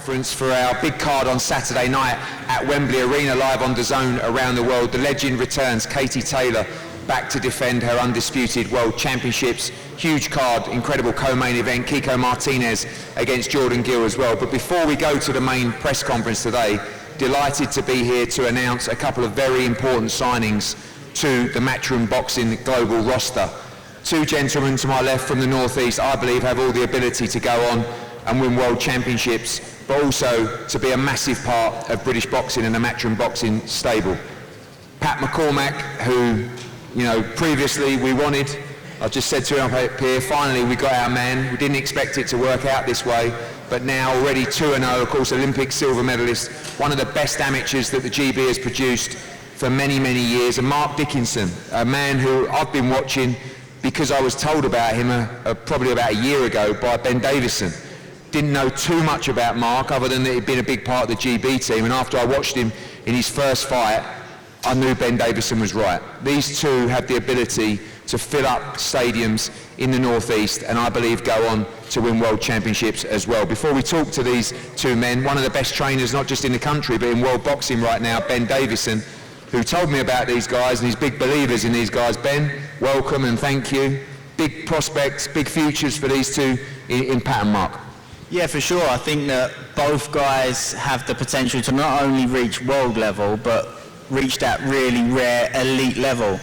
conference for our big card on Saturday night at Wembley Arena, live on DAZN around the world. The legend returns, Katie Taylor, back to defend her undisputed World Championships. Huge card, incredible co-main event, Kiko Martinez against Jordan Gill as well. But before we go to the main press conference today, delighted to be here to announce a couple of very important signings to the Matchroom Boxing global roster. Two gentlemen to my left from the Northeast, I believe, have all the ability to go on and win World Championships, but also to be a massive part of British boxing and the Matchroom Boxing stable. Pat McCormack, who, you know, previously we wanted. I just said to him up here, finally we got our man. We didn't expect it to work out this way, but now already 2-0, of course, Olympic silver medalist, one of the best amateurs that the GB has produced for many, many years. And Mark Dickinson, a man who I've been watching because I was told about him probably about a year ago by Ben Davison. Didn't know too much about Mark other than that he'd been a big part of the GB team, and after I watched him in his first fight, I knew Ben Davison was right. These two have the ability to fill up stadiums in the Northeast, and I believe go on to win World Championships as well. Before we talk to these two men, one of the best trainers, not just in the country, but in world boxing right now, Ben Davison, who told me about these guys, and he's big believers in these guys. Ben, welcome and thank you. Big prospects, big futures for these two in Pat and Mark. Yeah, for sure. I think that both guys have the potential to not only reach world level, but reach that really rare elite level.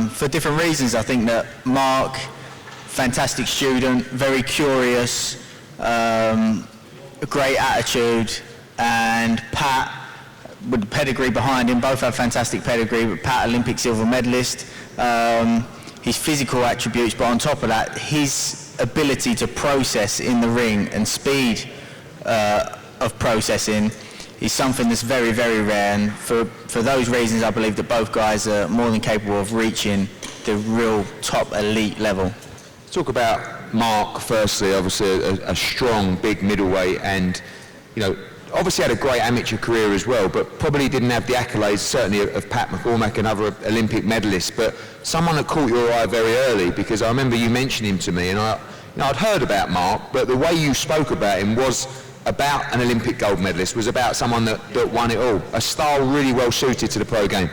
For different reasons. I think that Mark, fantastic student, very curious, a great attitude, and Pat, with the pedigree behind him, both have fantastic pedigree, but Pat, Olympic silver medalist, his physical attributes, but on top of that, his ability to process in the ring and speed of processing is something that's very, very rare, and for those reasons I believe that both guys are more than capable of reaching the real top elite level. Talk about Mark firstly, obviously a strong, big middleweight, and you know, obviously had a great amateur career as well, but probably didn't have the accolades certainly of Pat McCormack and other Olympic medalists, but someone that caught your eye very early, because I remember you mentioned him to me, and I'd heard about Mark, but the way you spoke about him was about an Olympic gold medalist, was about someone that won it all, a style really well suited to the pro game.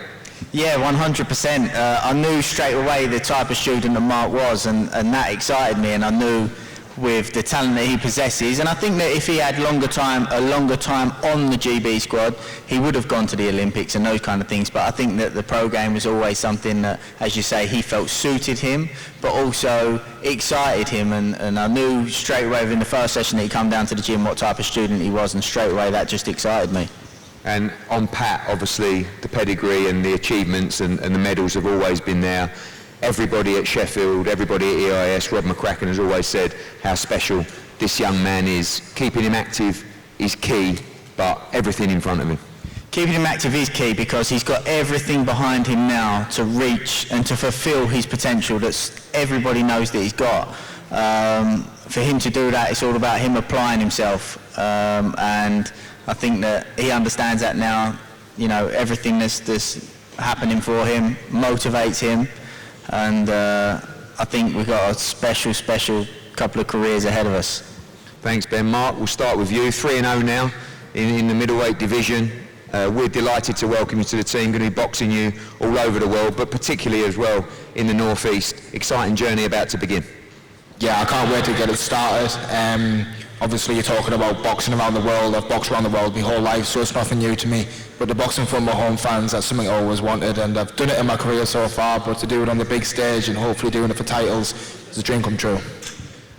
Yeah, 100%. I knew straight away the type of student that Mark was, and that excited me, and I knew with the talent that he possesses, and I think that if he had a longer time on the GB squad, he would have gone to the Olympics and those kind of things. But I think that the pro game was always something that, as you say, he felt suited him, but also excited him, and I knew straight away within the first session that he come down to the gym what type of student he was, and straight away that just excited me. And on Pat, obviously the pedigree and the achievements and the medals have always been there. Everybody at Sheffield, everybody at EIS, Rob McCracken has always said how special this young man is. Keeping him active is key, but everything in front of him. Keeping him active is key because he's got everything behind him now to reach and to fulfill his potential that everybody knows that he's got. For him to do that, it's all about him applying himself, and I think that he understands that now. You know, everything that's happening for him motivates him. And I think we've got a special couple of careers ahead of us. Thanks, Ben. Mark, we'll start with you. 3-0 now in the middleweight division. We're delighted to welcome you to the team. Going to be boxing you all over the world, but particularly as well in the Northeast. Exciting journey about to begin. Yeah, I can't wait to get it started. Obviously, you're talking about boxing around the world. I've boxed around the world my whole life, so it's nothing new to me. But the boxing from my home fans, that's something I always wanted, and I've done it in my career so far, but to do it on the big stage and hopefully doing it for titles is a dream come true.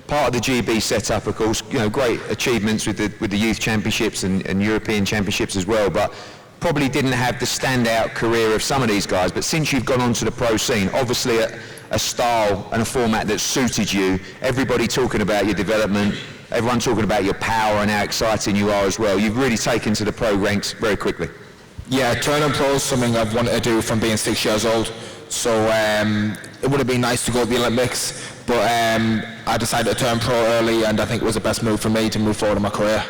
Part of the GB setup, of course, you know, great achievements with the youth championships and European championships as well, but probably didn't have the standout career of some of these guys. But since you've gone onto the pro scene, obviously a style and a format that suited you, everybody talking about your development, everyone talking about your power and how exciting you are as well. You've really taken to the pro ranks very quickly. Yeah, turning pro is something I've wanted to do from being 6 years old. So it would have been nice to go to the Olympics, but I decided to turn pro early, and I think it was the best move for me to move forward in my career.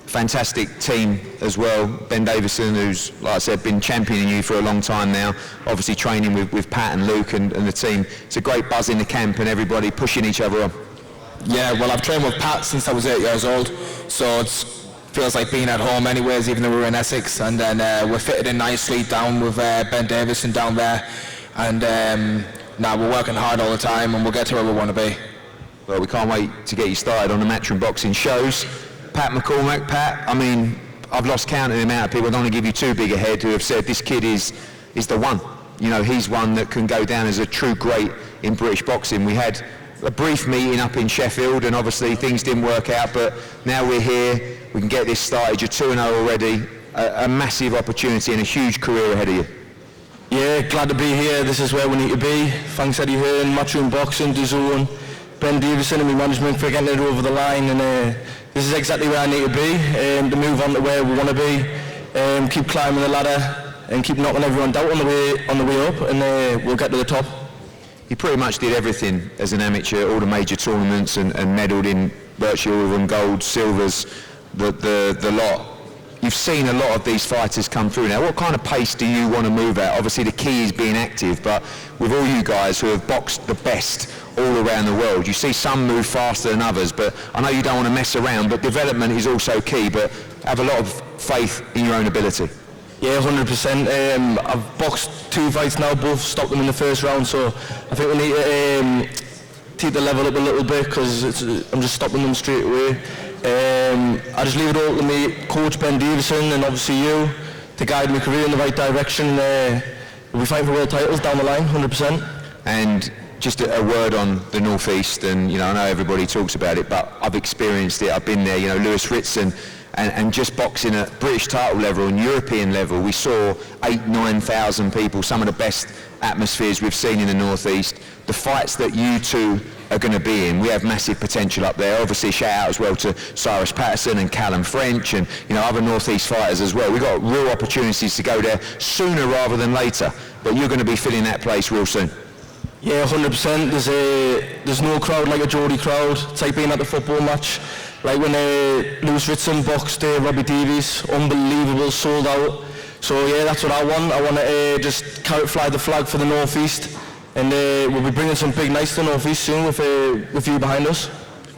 Fantastic team as well. Ben Davison, who's, like I said, been championing you for a long time now, obviously training with Pat and Luke and the team. It's a great buzz in the camp and everybody pushing each other on. Yeah, well, I've trained with Pat since I was 8 years old, so it feels like being at home anyways, even though we're in Essex. And then we're fitted in nicely down with Ben Davison down there, and now we're working hard all the time, and we'll get to where we want to be. Well, we can't wait to get you started on the Matchroom Boxing shows. Pat McCormack, Pat, I mean, I've lost count of the amount of people, I don't want to give you too big a head, who have said this kid is the one. You know, he's one that can go down as a true great in British boxing. We had a brief meeting up in Sheffield, and obviously things didn't work out, but now we're here, we can get this started. You're 2-0 already, a massive opportunity and a huge career ahead of you. Yeah, glad to be here. This is where we need to be. Thanks Eddie Hearn, Matchroom Boxing, DAZN, Ben Davison and my management for getting it over the line, and this is exactly where I need to be, to move on to where we want to be, keep climbing the ladder and keep knocking everyone down on the way up, and we'll get to the top. You pretty much did everything as an amateur, all the major tournaments, and medalled in virtually all of them, gold, silvers, the lot. You've seen a lot of these fighters come through now. What kind of pace do you want to move at? Obviously the key is being active, but with all you guys who have boxed the best all around the world, you see some move faster than others, but I know you don't want to mess around, but development is also key, but have a lot of faith in your own ability. Yeah, 100%. I've boxed 2 fights now, both stopped them in the first round, so I think we need to keep the level up a little bit, because I'm just stopping them straight away. I just leave it all to me, Coach Ben Davison, and obviously you, to guide my career in the right direction. We'll be fighting for world titles down the line, 100%. And just a word on the North East, and you know, I know everybody talks about it, but I've experienced it, I've been there, you know, Lewis Ritson, and just boxing at British title level and European level, we saw 8,000-9,000 people, some of the best atmospheres we've seen in the North East. The fights that you two are going to be in, we have massive potential up there. Obviously, shout out as well to Cyrus Patterson and Callum French, and you know, other North East fighters as well. We've got real opportunities to go there sooner rather than later, but you're going to be filling that place real soon. Yeah, 100%. There's no crowd like a Geordie crowd. It's like being at the football match. Like when Lewis Ritson boxed Robbie Davies, unbelievable, sold out. So yeah, that's what I want. I want to just fly the flag for the North East, and we'll be bringing some big nights to the North East soon with you behind us.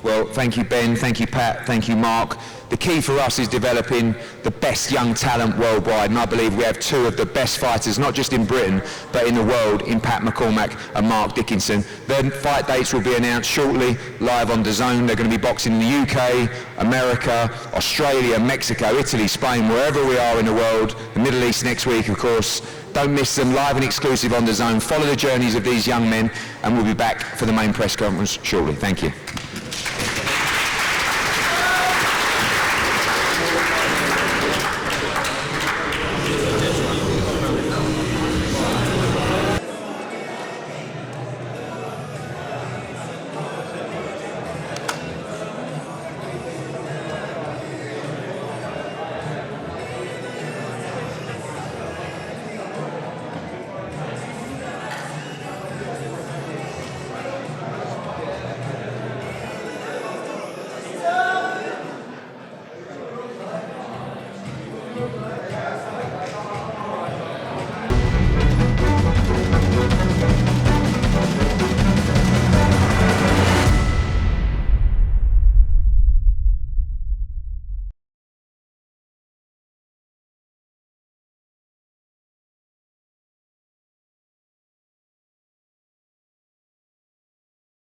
Well, thank you Ben, thank you Pat, thank you Mark. The key for us is developing the best young talent worldwide, and I believe we have 2 of the best fighters, not just in Britain, but in the world, in Pat McCormack and Mark Dickinson. Their fight dates will be announced shortly, live on DAZN. They're going to be boxing in the UK, America, Australia, Mexico, Italy, Spain, wherever we are in the world, the Middle East next week, of course. Don't miss them, live and exclusive on DAZN. Follow the journeys of these young men, and we'll be back for the main press conference shortly. Thank you.